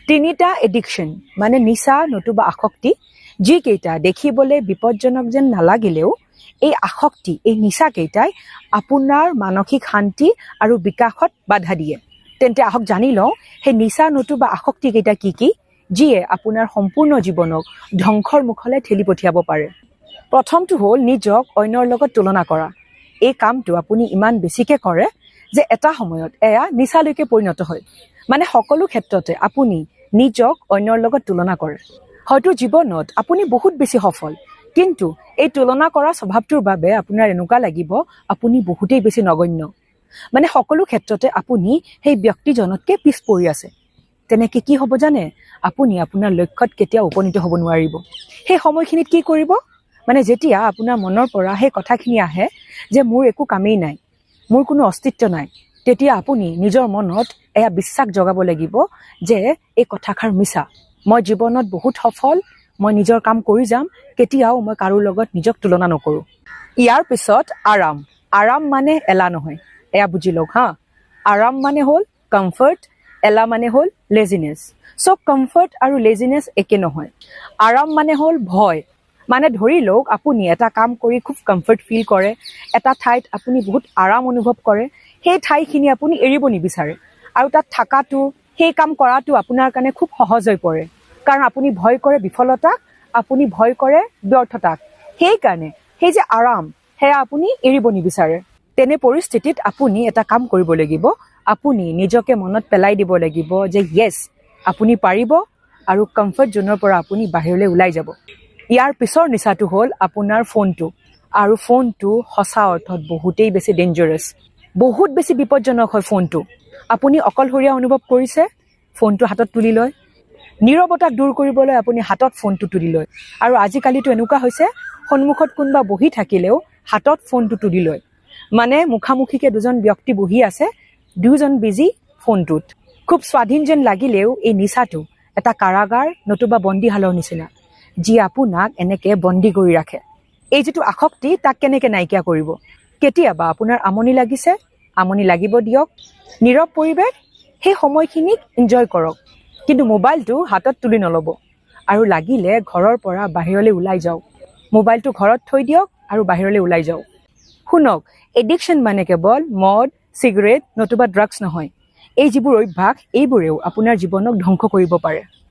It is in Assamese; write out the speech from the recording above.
তিনিটা এডিকশ্যন মানে নিচা নতুবা আসক্তি, যিকেইটা দেখিবলৈ বিপদজনক যেন নালাগিলেও এই আসক্তি, এই নিচাকেইটাই আপোনাৰ মানসিক শান্তি আৰু বিকাশত বাধা দিয়ে। তেন্তে আহক জানি লওঁ সেই নিচা নতুবা আসক্তিকেইটা কি কি, যিয়ে আপোনাৰ সম্পূৰ্ণ জীৱনক ধ্বংসৰ মুখলৈ ঠেলি পঠিয়াব পাৰে। প্ৰথমটো হ'ল নিজক অন্যৰ লগত তুলনা কৰা। এই কামটো আপুনি ইমান বেছিকৈ কৰে যে এটা সময়ত এয়া নিচালৈকে পৰিণত হয়। মানে সকলো ক্ষেত্ৰতে আপুনি নিজক অন্যৰ লগত তুলনা কৰে। হয়তো জীৱনত আপুনি বহুত বেছি সফল, কিন্তু এই তুলনা কৰা স্বভাৱটোৰ বাবে আপোনাৰ এনেকুৱা লাগিব আপুনি বহুতেই বেছি নগণ্য। মানে সকলো ক্ষেত্ৰতে আপুনি সেই ব্যক্তিজনতকৈ পিছ পৰি আছে। তেনেকৈ কি হ'ব জানে, আপুনি আপোনাৰ লক্ষ্যত কেতিয়াও উপনীত হ'ব নোৱাৰিব। সেই সময়খিনিত কি কৰিব, মানে যেতিয়া আপোনাৰ মনৰ পৰা সেই কথাখিনি আহে যে মোৰ একো কামেই নাই, মোৰ কোনো অস্তিত্ব নাই, তেতিয়া আপুনি নিজৰ মনত এয়া বিশ্বাস জগাব লাগিব যে এই কথাষাৰ মিছা, মই জীৱনত বহুত সফল, মই নিজৰ কাম কৰি যাম, কেতিয়াও মই কাৰো লগত নিজক তুলনা নকৰোঁ। ইয়াৰ পিছত আৰাম। আৰাম মানে এলা নহয়, এয়া বুজি লওক হা। আৰাম মানে হ'ল কমফৰ্ট, এলা মানে হ'ল লেজিনেছ। চ' কমফৰ্ট আৰু লেজিনেছ একে নহয়। আৰাম মানে হ'ল ভয়। মানে ধৰি লওক আপুনি এটা কাম কৰি খুব কমফৰ্ট ফিল কৰে, এটা ঠাইত আপুনি বহুত আৰাম অনুভৱ কৰে, সেই ঠাইখিনি আপুনি এৰিব নিবিচাৰে আৰু তাত থকাটো, সেই কাম কৰাটো আপোনাৰ কাৰণে খুব সহজ হৈ পৰে। কাৰণ আপুনি ভয় কৰে বিফলতাক, আপুনি ভয় কৰে ব্যৰ্থতাক। সেইকাৰণে সেই যে আৰাম, সেয়া আপুনি এৰিব নিবিচাৰে। তেনে পৰিস্থিতিত আপুনি এটা কাম কৰিব লাগিব, আপুনি নিজকে মনত পেলাই দিব লাগিব যে য়েছ, আপুনি পাৰিব আৰু কমফৰ্ট জোনৰ পৰা আপুনি বাহিৰলৈ ওলাই যাব। ইয়াৰ পিছৰ নিচাটো হ'ল আপোনাৰ ফোনটো। আৰু ফোনটো সঁচা অৰ্থত বহুতেই বেছি ডেঞ্জাৰাছ, বহুত বেছি বিপদজনক হয় ফোনটো। আপুনি অকলশৰীয়া অনুভৱ কৰিছে, ফোনটো হাতত তুলি লয়। নীৰৱতাক দূৰ কৰিবলৈ আপুনি হাতত ফোনটো তুলি লয়। আৰু আজিকালিতো এনেকুৱা হৈছে, সন্মুখত কোনোবা বহি থাকিলেও হাতত ফোনটো তুলি লয়। মানে মুখামুখিকৈ দুজন ব্যক্তি বহি আছে, দুয়োজন বিজি ফোনটোত। খুব স্বাধীন যেন লাগিলেও এই নিচাটো এটা কাৰাগাৰ নতুবা বন্দীশালৰ নিচিনা, যি আপোনাক এনেকৈ বন্দী কৰি ৰাখে। এই যিটো আসক্তি, তাক কেনেকৈ নাইকিয়া কৰিব? কেতিয়াবা আপোনাৰ আমনি লাগিছে, আমনি লাগিব দিয়ক, নীৰৱ পৰিৱেশ, সেই সময়খিনিক এনজয় কৰক, কিন্তু মোবাইলটো হাতত তুলি নল'ব। আৰু লাগিলে ঘৰৰ পৰা বাহিৰলৈ ওলাই যাওক, মোবাইলটো ঘৰত থৈ দিয়ক আৰু বাহিৰলৈ ওলাই যাওক। শুনক, এডিকশ্যন মানে কেৱল মদ, চিগাৰেট নতুবা ড্ৰাগছ নহয়। এই যিবোৰ অভ্যাস, এইবোৰেও আপোনাৰ জীৱনক ধ্বংস কৰিব পাৰে।